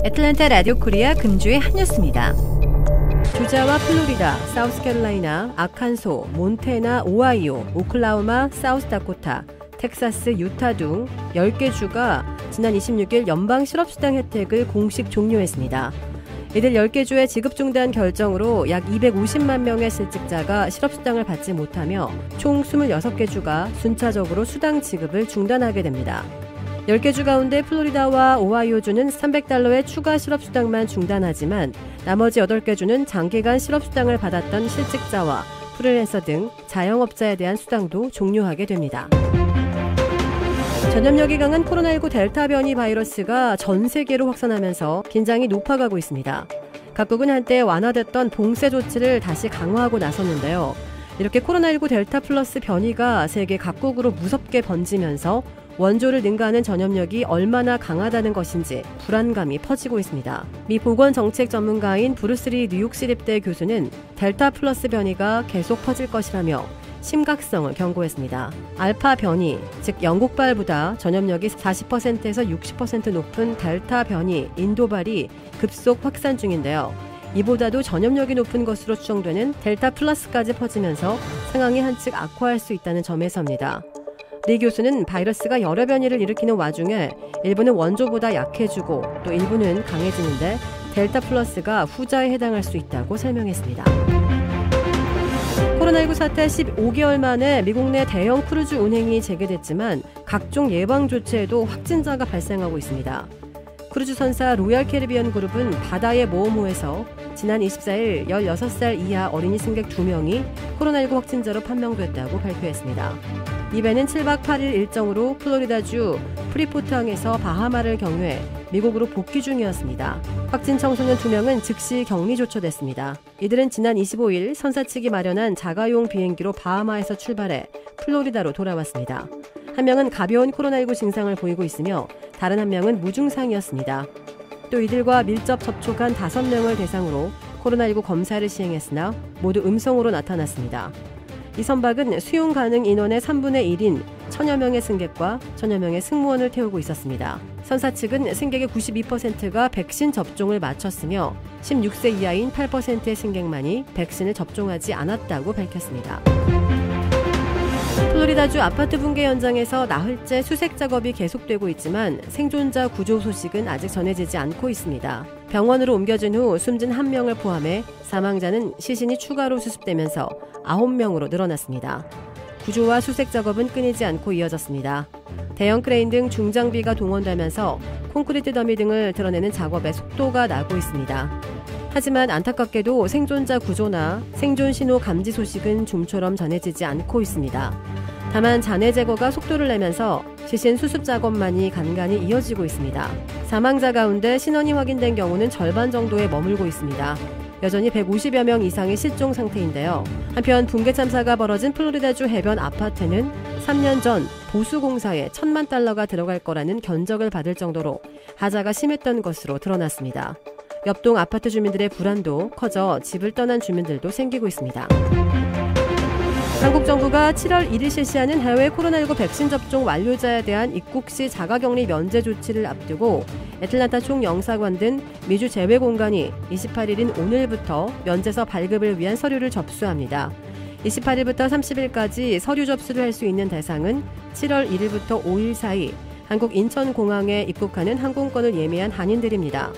애틀랜타 라디오 코리아 금주의 한 뉴스입니다. 조지아와 플로리다, 사우스캐롤라이나, 아칸소, 몬태나, 오하이오, 오클라호마, 사우스다코타, 텍사스, 유타 등 10개 주가 지난 26일 연방 실업수당 혜택을 공식 종료했습니다. 이들 10개 주의 지급 중단 결정으로 약 250만 명의 실직자가 실업수당을 받지 못하며 총 26개 주가 순차적으로 수당 지급을 중단하게 됩니다. 10개 주 가운데 플로리다와 오하이오주는 $300의 추가 실업수당만 중단하지만 나머지 8개 주는 장기간 실업수당을 받았던 실직자와 프리랜서 등 자영업자에 대한 수당도 종료하게 됩니다. 전염력이 강한 코로나19 델타 변이 바이러스가 전 세계로 확산하면서 긴장이 높아가고 있습니다. 각국은 한때 완화됐던 봉쇄 조치를 다시 강화하고 나섰는데요. 이렇게 코로나19 델타 플러스 변이가 세계 각국으로 무섭게 번지면서 원조를 능가하는 전염력이 얼마나 강하다는 것인지 불안감이 퍼지고 있습니다. 미 보건정책 전문가인 브루스리 뉴욕시립대 교수는 델타 플러스 변이가 계속 퍼질 것이라며 심각성을 경고했습니다. 알파 변이, 즉 영국발보다 전염력이 40%에서 60% 높은 델타 변이 인도발이 급속 확산 중인데요. 이보다도 전염력이 높은 것으로 추정되는 델타 플러스까지 퍼지면서 상황이 한층 악화할 수 있다는 점에서입니다. 리 교수는 바이러스가 여러 변이를 일으키는 와중에 일부는 원조보다 약해지고 또 일부는 강해지는데 델타 플러스가 후자에 해당할 수 있다고 설명했습니다. 코로나19 사태 15개월 만에 미국 내 대형 크루즈 운행이 재개됐지만 각종 예방 조치에도 확진자가 발생하고 있습니다. 크루즈 선사 로얄 캐리비안 그룹은 바다의 모험호에서 지난 24일 16살 이하 어린이 승객 2명이 코로나19 확진자로 판명됐다고 발표했습니다. 이 배는 7박 8일 일정으로 플로리다주 프리포트항에서 바하마를 경유해 미국으로 복귀 중이었습니다. 확진 청소년 2명은 즉시 격리 조처됐습니다. 이들은 지난 25일 선사 측이 마련한 자가용 비행기로 바하마에서 출발해 플로리다로 돌아왔습니다. 한 명은 가벼운 코로나19 증상을 보이고 있으며 다른 한 명은 무증상이었습니다. 또 이들과 밀접 접촉한 5명을 대상으로 코로나19 검사를 시행했으나 모두 음성으로 나타났습니다. 이 선박은 수용 가능 인원의 3분의 1인 1000여 명의 승객과 1000여 명의 승무원을 태우고 있었습니다. 선사 측은 승객의 92%가 백신 접종을 마쳤으며 16세 이하인 8%의 승객만이 백신을 접종하지 않았다고 밝혔습니다. 플로리다주 아파트 붕괴 현장에서 나흘째 수색 작업이 계속되고 있지만 생존자 구조 소식은 아직 전해지지 않고 있습니다. 병원으로 옮겨진 후 숨진 1명을 포함해 사망자는 시신이 추가로 수습되면서 9명으로 늘어났습니다. 구조와 수색 작업은 끊이지 않고 이어졌습니다. 대형 크레인 등 중장비가 동원되면서 콘크리트 더미 등을 드러내는 작업에 속도가 나고 있습니다. 하지만 안타깝게도 생존자 구조나 생존 신호 감지 소식은 좀처럼 전해지지 않고 있습니다. 다만 잔해 제거가 속도를 내면서 시신 수습 작업만이 간간히 이어지고 있습니다. 사망자 가운데 신원이 확인된 경우는 절반 정도에 머물고 있습니다. 여전히 150여 명 이상이 실종 상태인데요. 한편 붕괴 참사가 벌어진 플로리다주 해변 아파트는 3년 전 보수공사에 $10,000,000가 들어갈 거라는 견적을 받을 정도로 하자가 심했던 것으로 드러났습니다. 옆동 아파트 주민들의 불안도 커져 집을 떠난 주민들도 생기고 있습니다. 한국 정부가 7월 1일 실시하는 해외 코로나19 백신 접종 완료자에 대한 입국 시 자가격리 면제 조치를 앞두고 애틀랜타 총영사관 등 미주 제외 공간이 28일인 오늘부터 면제서 발급을 위한 서류를 접수합니다. 28일부터 30일까지 서류 접수를 할 수 있는 대상은 7월 1일부터 5일 사이 한국 인천공항에 입국하는 항공권을 예매한 한인들입니다.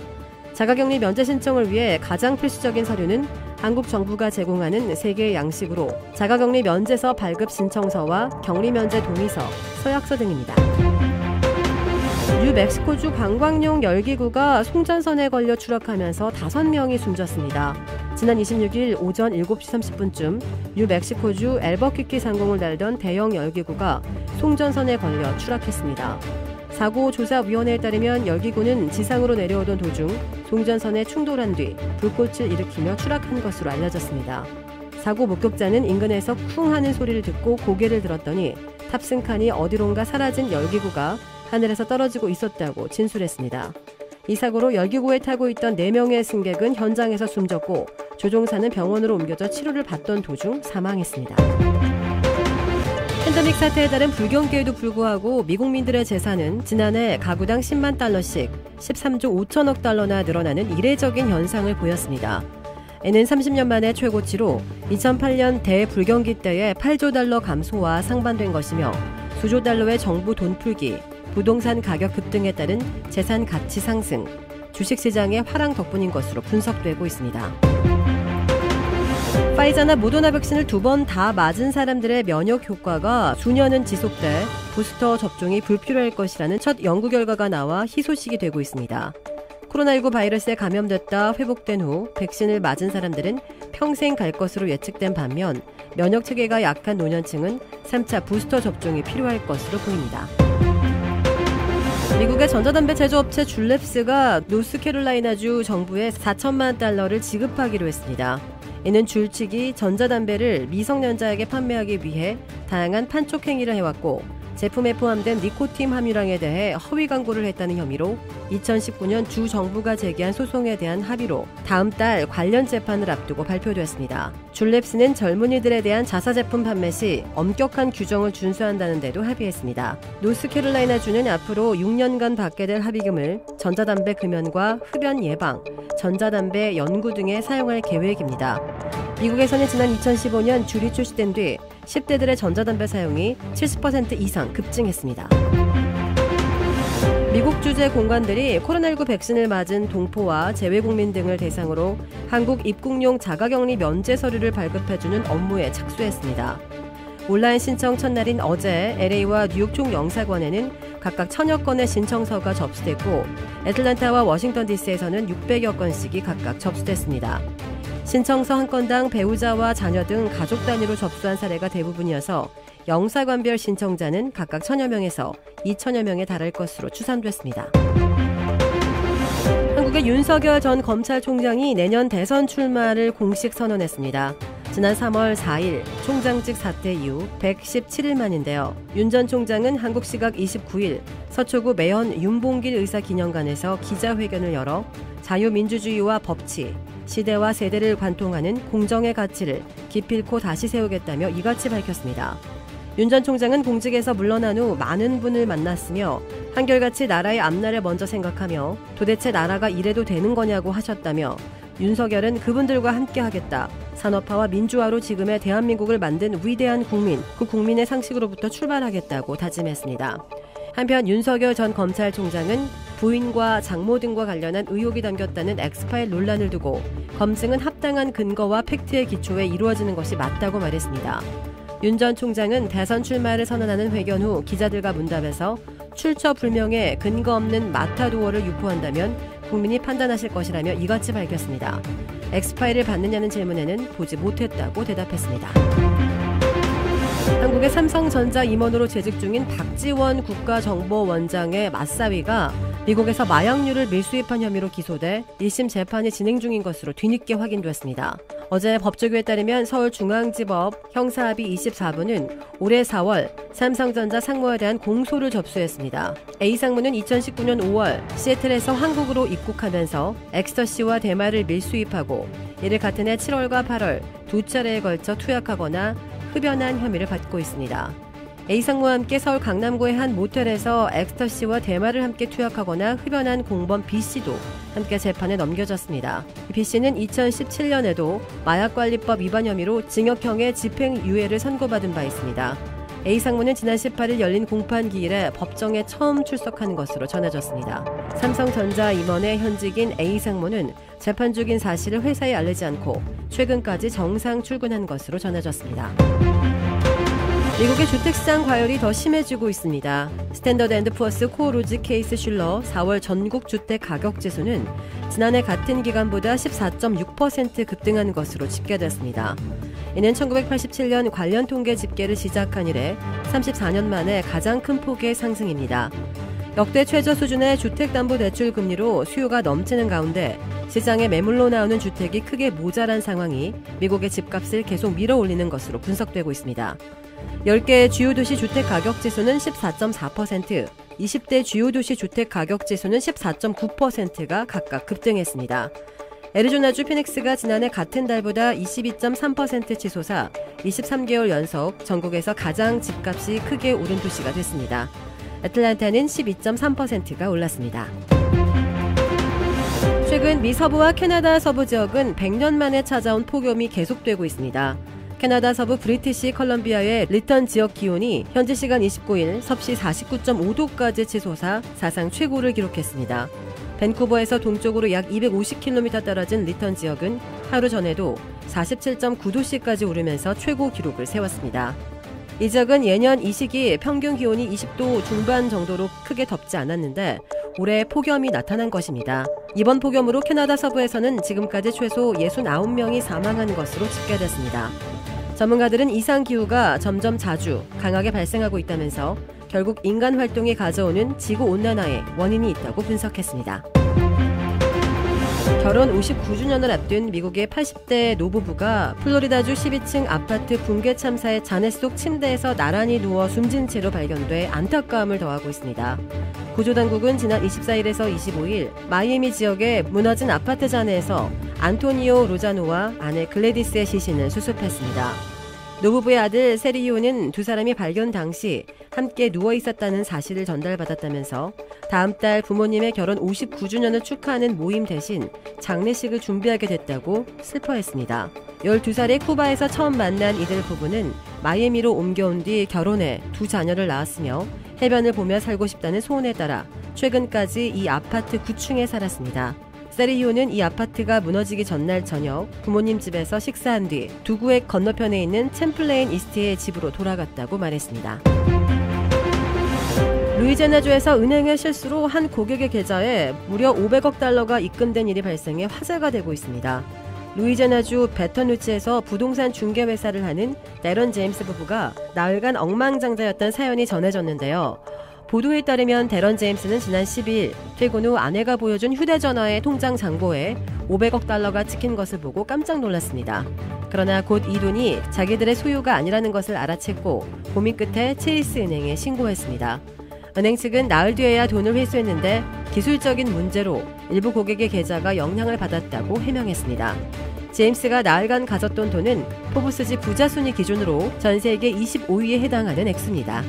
자가격리 면제 신청을 위해 가장 필수적인 서류는 한국 정부가 제공하는 3개의 양식으로 자가격리 면제서 발급 신청서와 격리 면제 동의서, 서약서 등입니다. 뉴멕시코주 관광용 열기구가 송전선에 걸려 추락하면서 5명이 숨졌습니다. 지난 26일 오전 7시 30분쯤 뉴멕시코주 엘버퀴키 상공을 달던 대형 열기구가 송전선에 걸려 추락했습니다. 사고조사위원회에 따르면 열기구는 지상으로 내려오던 도중 송전선에 충돌한 뒤 불꽃을 일으키며 추락한 것으로 알려졌습니다. 사고 목격자는 인근에서 쿵 하는 소리를 듣고 고개를 들었더니 탑승칸이 어디론가 사라진 열기구가 하늘에서 떨어지고 있었다고 진술했습니다. 이 사고로 열기구에 타고 있던 4명의 승객은 현장에서 숨졌고 조종사는 병원으로 옮겨져 치료를 받던 도중 사망했습니다. 팬데믹 사태에 따른 불경기에도 불구하고 미국민들의 재산은 지난해 가구당 10만 달러씩 13조 5천억 달러나 늘어나는 이례적인 현상을 보였습니다. 이는 30년 만에 최고치로 2008년 대불경기 때의 8조 달러 감소와 상반된 것이며 수조 달러의 정부 돈풀기, 부동산 가격 급등에 따른 재산 가치 상승, 주식시장의 화랑 덕분인 것으로 분석되고 있습니다. 파이자나 모더나 백신을 2번 다 맞은 사람들의 면역 효과가 수년은 지속돼 부스터 접종이 불필요할 것이라는 첫 연구 결과가 나와 희소식이 되고 있습니다. 코로나19 바이러스에 감염됐다 회복된 후 백신을 맞은 사람들은 평생 갈 것으로 예측된 반면 면역체계가 약한 노년층은 3차 부스터 접종이 필요할 것으로 보입니다. 미국의 전자담배 제조업체 줄랩스가 노스캐롤라이나주 정부에 4천만 달러를 지급하기로 했습니다. 이는 줄 측이 전자담배를 미성년자에게 판매하기 위해 다양한 판촉 행위를 해왔고 제품에 포함된 니코틴 함유량에 대해 허위 광고를 했다는 혐의로 2019년 주 정부가 제기한 소송에 대한 합의로 다음 달 관련 재판을 앞두고 발표됐습니다. 줄랩스는 젊은이들에 대한 자사 제품 판매 시 엄격한 규정을 준수한다는 데도 합의했습니다. 노스캐롤라이나주는 앞으로 6년간 받게 될 합의금을 전자담배 금연과 흡연 예방, 전자담배 연구 등에 사용할 계획입니다. 미국에서는 지난 2015년 줄이 출시된 뒤 10대들의 전자담배 사용이 70% 이상 급증했습니다. 미국 주재 공관들이 코로나19 백신을 맞은 동포와 재외국민 등을 대상으로 한국 입국용 자가격리 면제 서류를 발급해주는 업무에 착수했습니다. 온라인 신청 첫날인 어제 LA와 뉴욕 총영사관에는 각각 1000여 건의 신청서가 접수됐고 애틀랜타와 워싱턴 DC에서는 600여 건씩이 각각 접수됐습니다. 신청서 한 건당 배우자와 자녀 등 가족 단위로 접수한 사례가 대부분이어서 영사관별 신청자는 각각 1000여 명에서 2000여 명에 달할 것으로 추산됐습니다. 한국의 윤석열 전 검찰총장이 내년 대선 출마를 공식 선언했습니다. 지난 3월 4일 총장직 사퇴 이후 117일 만인데요. 윤 전 총장은 한국 시각 29일 서초구 매현 윤봉길 의사 기념관에서 기자회견을 열어 자유민주주의와 법치, 시대와 세대를 관통하는 공정의 가치를 기필코 다시 세우겠다며 이같이 밝혔습니다. 윤 전 총장은 공직에서 물러난 후 많은 분을 만났으며 한결같이 나라의 앞날을 먼저 생각하며 도대체 나라가 이래도 되는 거냐고 하셨다며 윤석열은 그분들과 함께하겠다. 산업화와 민주화로 지금의 대한민국을 만든 위대한 국민, 그 국민의 상식으로부터 출발하겠다고 다짐했습니다. 한편 윤석열 전 검찰총장은 부인과 장모 등과 관련한 의혹이 담겼다는 엑스파일 논란을 두고 검증은 합당한 근거와 팩트에 기초해 이루어지는 것이 맞다고 말했습니다. 윤 전 총장은 대선 출마를 선언하는 회견 후 기자들과 문답에서 출처 불명의 근거 없는 마타도어를 유포한다면 국민이 판단하실 것이라며 이같이 밝혔습니다. 엑스파일을 받느냐는 질문에는 보지 못했다고 대답했습니다. 한국의 삼성전자 임원으로 재직 중인 박지원 국가정보원장의 맞사위가 미국에서 마약류를 밀수입한 혐의로 기소돼 1심 재판이 진행 중인 것으로 뒤늦게 확인됐습니다. 어제 법조계에 따르면 서울중앙지법 형사합의 24부는 올해 4월 삼성전자 상무에 대한 공소를 접수했습니다. A상무는 2019년 5월 시애틀에서 한국으로 입국하면서 엑스터시와 대마를 밀수입하고 이를 같은 해 7월과 8월 두 차례에 걸쳐 투약하거나 흡연한 혐의를 받고 있습니다. A상무와 함께 서울 강남구의 한 모텔에서 엑스터시와 대마를 함께 투약하거나 흡연한 공범 B씨도 함께 재판에 넘겨졌습니다. B씨는 2017년에도 마약관리법 위반 혐의로 징역형의 집행유예를 선고받은 바 있습니다. A상무는 지난 18일 열린 공판기일에 법정에 처음 출석한 것으로 전해졌습니다. 삼성전자 임원의 현직인 A상무는 재판 중인 사실을 회사에 알리지 않고 최근까지 정상 출근한 것으로 전해졌습니다. 미국의 주택시장 과열이 더 심해지고 있습니다. 스탠더드 앤드 푸어스 코오로지 케이스 슐러 4월 전국 주택 가격 지수는 지난해 같은 기간보다 14.6% 급등한 것으로 집계됐습니다. 이는 1987년 관련 통계 집계를 시작한 이래 34년 만에 가장 큰 폭의 상승입니다. 역대 최저 수준의 주택담보대출 금리로 수요가 넘치는 가운데 시장에 매물로 나오는 주택이 크게 모자란 상황이 미국의 집값을 계속 밀어올리는 것으로 분석되고 있습니다. 10개 주요 도시 주택 가격 지수는 14.4%, 20대 주요 도시 주택 가격 지수는 14.9%가 각각 급등했습니다. 애리조나주 피닉스가 지난해 같은 달보다 22.3% 치솟아 23개월 연속 전국에서 가장 집값이 크게 오른 도시가 됐습니다. 애틀랜타는 12.3%가 올랐습니다. 최근 미 서부와 캐나다 서부 지역은 100년 만에 찾아온 폭염이 계속되고 있습니다. 캐나다 서부 브리티시 컬럼비아의 리턴 지역 기온이 현지 시간 29일 섭씨 49.5도까지 치솟아 사상 최고를 기록했습니다. 밴쿠버에서 동쪽으로 약 250km 떨어진 리턴 지역은 하루 전에도 47.9도씨까지 오르면서 최고 기록을 세웠습니다. 이 지역은 예년 이 시기 평균 기온이 20도 중반 정도로 크게 덥지 않았는데 올해 폭염이 나타난 것입니다. 이번 폭염으로 캐나다 서부에서는 지금까지 최소 69명이 사망한 것으로 집계됐습니다. 전문가들은 이상기후가 점점 자주 강하게 발생하고 있다면서 결국 인간 활동이 가져오는 지구온난화에 원인이 있다고 분석했습니다. 결혼 59주년을 앞둔 미국의 80대 노부부가 플로리다주 12층 아파트 붕괴 참사의 잔해 속 침대에서 나란히 누워 숨진 채로 발견돼 안타까움을 더하고 있습니다. 구조당국은 지난 24일에서 25일 마이애미 지역의 무너진 아파트 잔해에서 안토니오 로자노와 아내 글래디스의 시신을 수습했습니다. 노부부의 아들 세리오는 두 사람이 발견 당시 함께 누워 있었다는 사실을 전달받았다면서 다음 달 부모님의 결혼 59주년을 축하하는 모임 대신 장례식을 준비하게 됐다고 슬퍼했습니다. 12살의 쿠바에서 처음 만난 이들 부부는 마이애미로 옮겨온 뒤 결혼해 두 자녀를 낳았으며 해변을 보며 살고 싶다는 소원에 따라 최근까지 이 아파트 9층에 살았습니다. 세리오는 이 아파트가 무너지기 전날 저녁 부모님 집에서 식사한 뒤 두구역 건너편에 있는 챔플레인 이스트의 집으로 돌아갔다고 말했습니다. 루이지애나주에서 은행의 실수로 한 고객의 계좌에 무려 500억 달러가 입금된 일이 발생해 화제가 되고 있습니다. 루이지애나주 베턴루치에서 부동산 중개회사를 하는 데런 제임스 부부가 나흘간 억만장자였던 사연이 전해졌는데요. 보도에 따르면 데런 제임스는 지난 12일 퇴근 후 아내가 보여준 휴대전화의 통장 잔고에 500억 달러가 찍힌 것을 보고 깜짝 놀랐습니다. 그러나 곧 이 돈이 자기들의 소유가 아니라는 것을 알아챘고 고민 끝에 체이스 은행에 신고했습니다. 은행 측은 나흘 뒤에야 돈을 회수했는데 기술적인 문제로 일부 고객의 계좌가 영향을 받았다고 해명했습니다. 제임스가 나흘간 가졌던 돈은 포브스지 부자 순위 기준으로 전 세계 25위에 해당하는 액수입니다.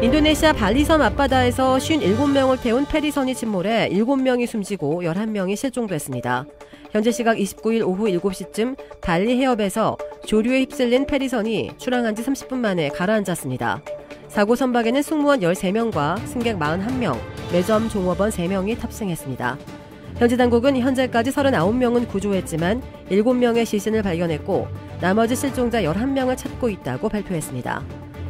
인도네시아 발리섬 앞바다에서 57명을 태운 페리선이 침몰해 7명이 숨지고 11명이 실종됐습니다. 현재 시각 29일 오후 7시쯤 발리 해협에서 조류에 휩쓸린 페리선이 출항한 지 30분 만에 가라앉았습니다. 사고 선박에는 승무원 13명과 승객 41명, 매점 종업원 3명이 탑승했습니다. 현지 당국은 현재까지 39명은 구조했지만 7명의 시신을 발견했고 나머지 실종자 11명을 찾고 있다고 발표했습니다.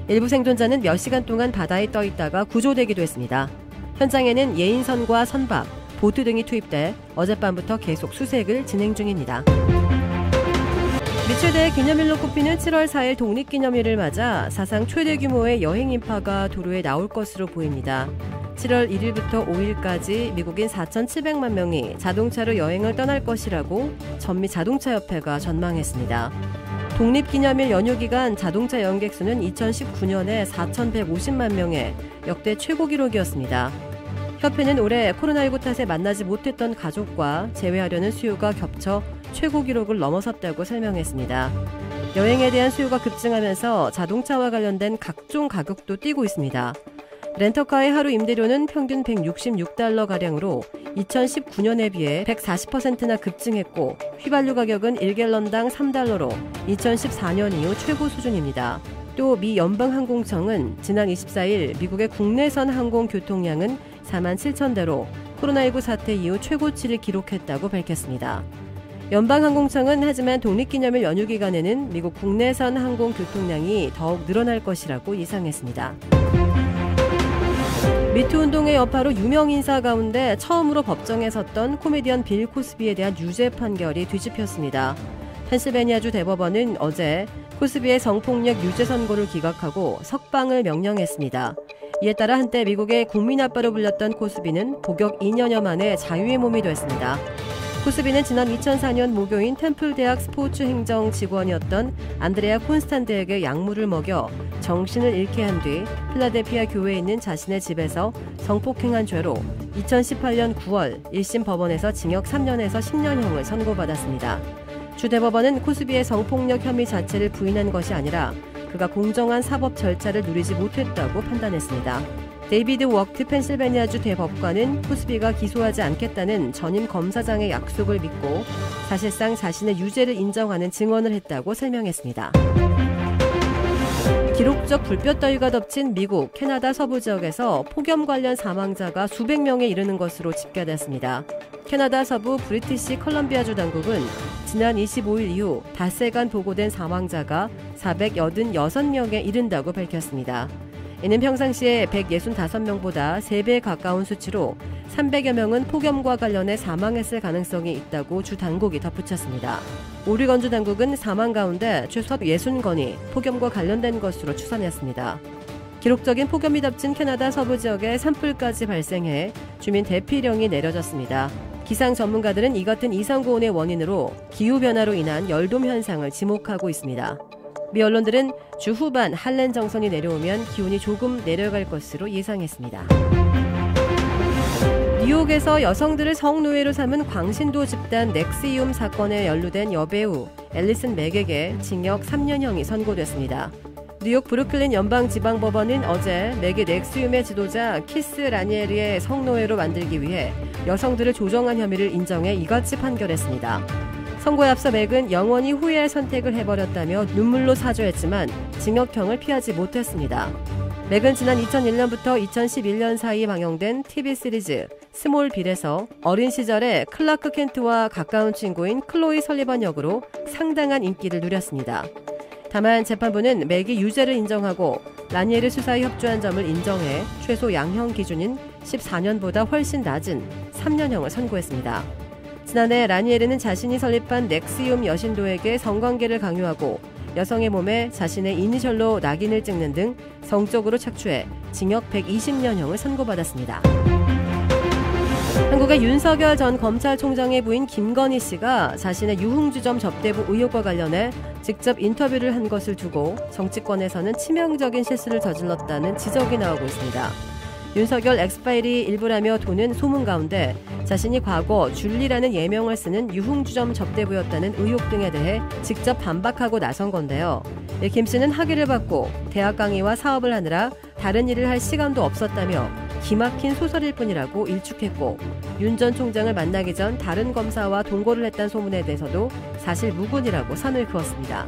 일부 생존자는 몇 시간 동안 바다에 떠 있다가 구조되기도 했습니다. 현장에는 예인선과 선박, 보트 등이 투입돼 어젯밤부터 계속 수색을 진행 중입니다. 미최대의 기념일로 꼽히는 7월 4일 독립기념일을 맞아 사상 최대 규모의 여행 인파가 도로에 나올 것으로 보입니다. 7월 1일부터 5일까지 미국인 4,700만 명이 자동차로 여행을 떠날 것이라고 전미자동차협회가 전망했습니다. 독립기념일 연휴 기간 자동차 여행객 수는 2019년에 4,150만 명의 역대 최고 기록이었습니다. 협회는 올해 코로나19 탓에 만나지 못했던 가족과 재회하려는 수요가 겹쳐 최고 기록을 넘어섰다고 설명했습니다. 여행에 대한 수요가 급증하면서 자동차와 관련된 각종 가격도 뛰고 있습니다. 렌터카의 하루 임대료는 평균 166달러가량으로 2019년에 비해 140%나 급증했고 휘발유 가격은 1갤런당 3달러로 2014년 이후 최고 수준입니다. 또 미 연방항공청은 지난 24일 미국의 국내선 항공 교통량은 47,000대로 코로나19 사태 이후 최고치를 기록했다고 밝혔습니다. 연방항공청은 하지만 독립기념일 연휴 기간에는 미국 국내선 항공 교통량이 더욱 늘어날 것이라고 예상했습니다. 미투 운동의 여파로 유명 인사 가운데 처음으로 법정에 섰던 코미디언 빌 코스비에 대한 유죄 판결이 뒤집혔습니다. 펜실베니아주 대법원은 어제 코스비의 성폭력 유죄 선고를 기각하고 석방을 명령했습니다. 이에 따라 한때 미국의 국민 아빠로 불렸던 코스비는 복역 2년여 만에 자유의 몸이 됐습니다. 코스비는 지난 2004년 모교인 템플 대학 스포츠 행정 직원이었던 안드레아 콘스탄드에게 약물을 먹여 정신을 잃게 한 뒤 필라델피아 교회에 있는 자신의 집에서 성폭행한 죄로 2018년 9월 1심 법원에서 징역 3년에서 10년형을 선고받았습니다. 주 대법원은 코스비의 성폭력 혐의 자체를 부인한 것이 아니라 그가 공정한 사법 절차를 누리지 못했다고 판단했습니다. 데이비드 웍트 펜실베니아주 대법관은 코스비가 기소하지 않겠다는 전임 검사장의 약속을 믿고 사실상 자신의 유죄를 인정하는 증언을 했다고 설명했습니다. 기록적 불볕더위가 덮친 미국, 캐나다 서부 지역에서 폭염 관련 사망자가 수백 명에 이르는 것으로 집계됐습니다. 캐나다 서부 브리티시 컬럼비아주 당국은 지난 25일 이후 닷새간 보고된 사망자가 486명에 이른다고 밝혔습니다. 이는 평상시에 165명보다 3배 가까운 수치로 300여 명은 폭염과 관련해 사망했을 가능성이 있다고 주 당국이 덧붙였습니다. 오리건주 당국은 사망 가운데 최소 60건이 폭염과 관련된 것으로 추산했습니다. 기록적인 폭염이 덮친 캐나다 서부 지역에 산불까지 발생해 주민 대피령이 내려졌습니다. 기상 전문가들은 이 같은 이상고온의 원인으로 기후변화로 인한 열돔 현상을 지목하고 있습니다. 미 언론들은 주 후반 한렌 정선이 내려오면 기온이 조금 내려갈 것으로 예상했습니다. 뉴욕에서 여성들을 성노예로 삼은 광신도 집단 넥시움 사건에 연루된 여배우 앨리슨 맥에게 징역 3년형이 선고됐습니다. 뉴욕 브루클린 연방지방법원은 어제 맥이 넥시움의 지도자 키스 라니에르의 성노예로 만들기 위해 여성들을 조정한 혐의를 인정해 이같이 판결했습니다. 선고에 앞서 맥은 영원히 후회할 선택을 해버렸다며 눈물로 사죄했지만 징역형을 피하지 못했습니다. 맥은 지난 2001년부터 2011년 사이 방영된 TV 시리즈 스몰 빌에서 어린 시절에 클라크 켄트와 가까운 친구인 클로이 설리번 역으로 상당한 인기를 누렸습니다. 다만 재판부는 맥이 유죄를 인정하고 라니에르 수사에 협조한 점을 인정해 최소 양형 기준인 14년보다 훨씬 낮은 3년형을 선고했습니다. 지난해 라니에르는 자신이 설립한 넥시움 여신도에게 성관계를 강요하고 여성의 몸에 자신의 이니셜로 낙인을 찍는 등 성적으로 착취해 징역 120년형을 선고받았습니다. 한국의 윤석열 전 검찰총장의 부인 김건희 씨가 자신의 유흥주점 접대부 의혹과 관련해 직접 인터뷰를 한 것을 두고 정치권에서는 치명적인 실수를 저질렀다는 지적이 나오고 있습니다. 윤석열 엑스파일이 일부라며 도는 소문 가운데 자신이 과거 줄리라는 예명을 쓰는 유흥주점 접대부였다는 의혹 등에 대해 직접 반박하고 나선 건데요. 김 씨는 학위를 받고 대학 강의와 사업을 하느라 다른 일을 할 시간도 없었다며 기막힌 소설일 뿐이라고 일축했고 윤 전 총장을 만나기 전 다른 검사와 동거를 했다는 소문에 대해서도 사실 무근이라고 선을 그었습니다.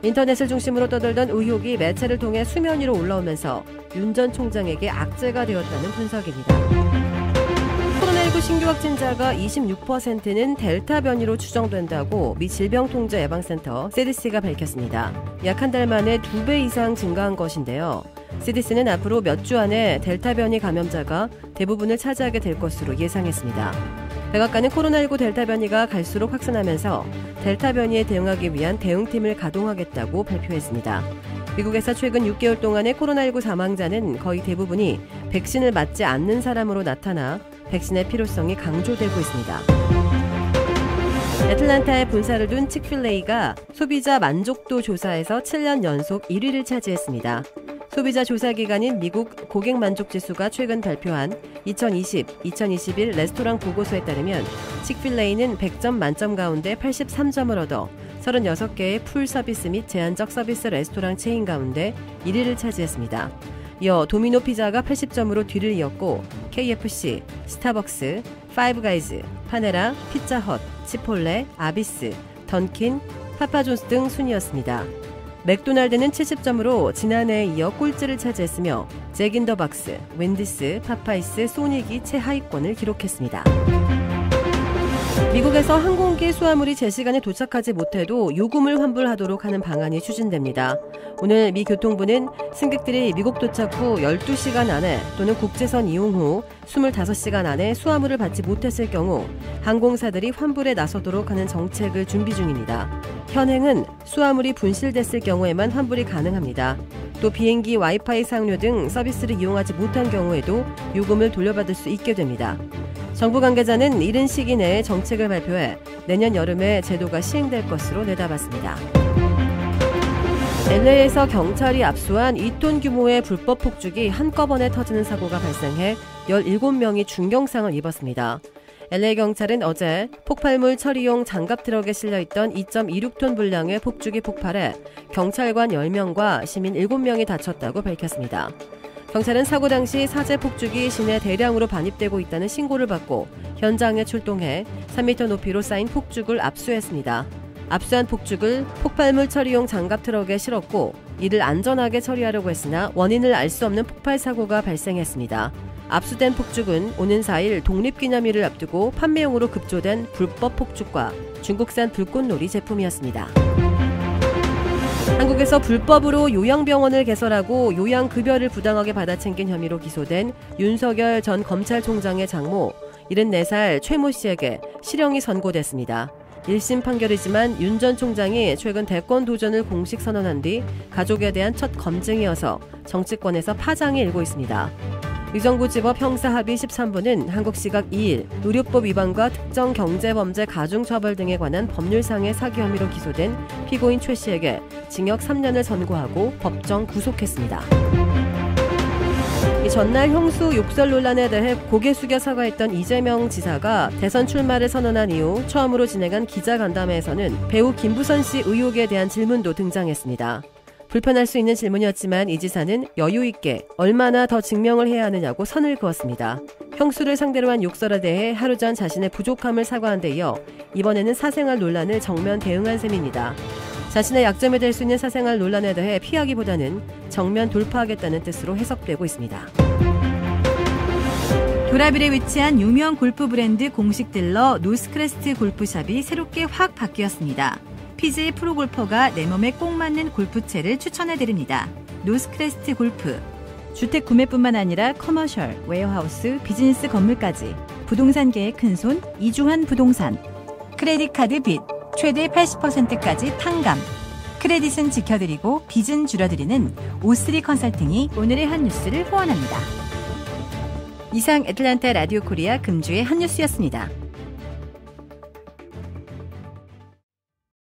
인터넷을 중심으로 떠돌던 의혹이 매체를 통해 수면 위로 올라오면서 윤 전 총장에게 악재가 되었다는 분석입니다. 코로나19 신규 확진자가 26%는 델타 변이로 추정된다고 미 질병통제예방센터 CDC가 밝혔습니다. 약 한 달 만에 2배 이상 증가한 것인데요. CDC는 앞으로 몇 주 안에 델타 변이 감염자가 대부분을 차지하게 될 것으로 예상했습니다. 백악관은 코로나19 델타 변이가 갈수록 확산하면서 델타 변이에 대응하기 위한 대응팀을 가동하겠다고 발표했습니다. 미국에서 최근 6개월 동안의 코로나19 사망자는 거의 대부분이 백신을 맞지 않는 사람으로 나타나 백신의 필요성이 강조되고 있습니다. 애틀랜타에 본사를 둔 칙필레이가 소비자 만족도 조사에서 7년 연속 1위를 차지했습니다. 소비자 조사 기관인 미국 고객 만족 지수가 최근 발표한 2020-2021 레스토랑 보고서에 따르면 칙필레이는 100점 만점 가운데 83점을 얻어 36개의 풀 서비스 및 제한적 서비스 레스토랑 체인 가운데 1위를 차지했습니다. 이어 도미노 피자가 80점으로 뒤를 이었고 KFC, 스타벅스, 파이브가이즈, 파네라, 피자헛, 치폴레, 아비스, 던킨, 파파존스 등 순이었습니다. 맥도날드는 70점으로 지난해에 이어 꼴찌를 차지했으며 잭인더박스, 웬디스, 파파이스, 소닉이 최하위권을 기록했습니다. 미국에서 항공기 수화물이 제 시간에 도착하지 못해도 요금을 환불하도록 하는 방안이 추진됩니다. 오늘 미 교통부는 승객들이 미국 도착 후 12시간 안에 또는 국제선 이용 후 25시간 안에 수화물을 받지 못했을 경우 항공사들이 환불에 나서도록 하는 정책을 준비 중입니다. 현행은 수화물이 분실됐을 경우에만 환불이 가능합니다. 또 비행기 와이파이 사용료 등 서비스를 이용하지 못한 경우에도 요금을 돌려받을 수 있게 됩니다. 정부 관계자는 이른 시기 내에 정책을 발표해 내년 여름에 제도가 시행될 것으로 내다봤습니다. LA에서 경찰이 압수한 2톤 규모의 불법 폭죽이 한꺼번에 터지는 사고가 발생해 17명이 중경상을 입었습니다. LA 경찰은 어제 폭발물 처리용 장갑 트럭에 실려있던 2.26톤 분량의 폭죽이 폭발해 경찰관 10명과 시민 7명이 다쳤다고 밝혔습니다. 경찰은 사고 당시 사제 폭죽이 시내 대량으로 반입되고 있다는 신고를 받고 현장에 출동해 3m 높이로 쌓인 폭죽을 압수했습니다. 압수한 폭죽을 폭발물 처리용 장갑 트럭에 실었고 이를 안전하게 처리하려고 했으나 원인을 알 수 없는 폭발 사고가 발생했습니다. 압수된 폭죽은 오는 4일 독립기념일을 앞두고 판매용으로 급조된 불법 폭죽과 중국산 불꽃놀이 제품이었습니다. 한국에서 불법으로 요양병원을 개설하고 요양급여를 부당하게 받아챙긴 혐의로 기소된 윤석열 전 검찰총장의 장모 74살 최모 씨에게 실형이 선고됐습니다. 1심 판결이지만 윤 전 총장이 최근 대권 도전을 공식 선언한 뒤 가족에 대한 첫 검증이어서 정치권에서 파장이 일고 있습니다. 의정부지법 형사합의 13부는 한국 시각 2일 의료법 위반과 특정 경제범죄 가중처벌 등에 관한 법률상의 사기 혐의로 기소된 피고인 최 씨에게 징역 3년을 선고하고 법정 구속했습니다. 전날 형수 욕설 논란에 대해 고개 숙여 사과했던 이재명 지사가 대선 출마를 선언한 이후 처음으로 진행한 기자간담회에서는 배우 김부선 씨 의혹에 대한 질문도 등장했습니다. 불편할 수 있는 질문이었지만 이 지사는 여유 있게 얼마나 더 증명을 해야 하느냐고 선을 그었습니다. 형수를 상대로 한 욕설에 대해 하루 전 자신의 부족함을 사과한 데 이어 이번에는 사생활 논란을 정면 대응한 셈입니다. 자신의 약점이 될 수 있는 사생활 논란에 대해 피하기보다는 정면 돌파하겠다는 뜻으로 해석되고 있습니다. 도라빌에 위치한 유명 골프 브랜드 공식 딜러 노스크레스트 골프샵이 새롭게 확 바뀌었습니다. PGA 프로골퍼가 내 몸에 꼭 맞는 골프채를 추천해드립니다. 노스크레스트 골프. 주택 구매뿐만 아니라 커머셜, 웨어하우스, 비즈니스 건물까지 부동산계의 큰손 이주환 부동산. 크레딧 카드 빚 최대 80%까지 탕감. 크레딧은 지켜드리고 빚은 줄여드리는 O3 컨설팅이 오늘의 한 뉴스를 후원합니다. 이상 애틀랜타 라디오 코리아 금주의 한 뉴스였습니다.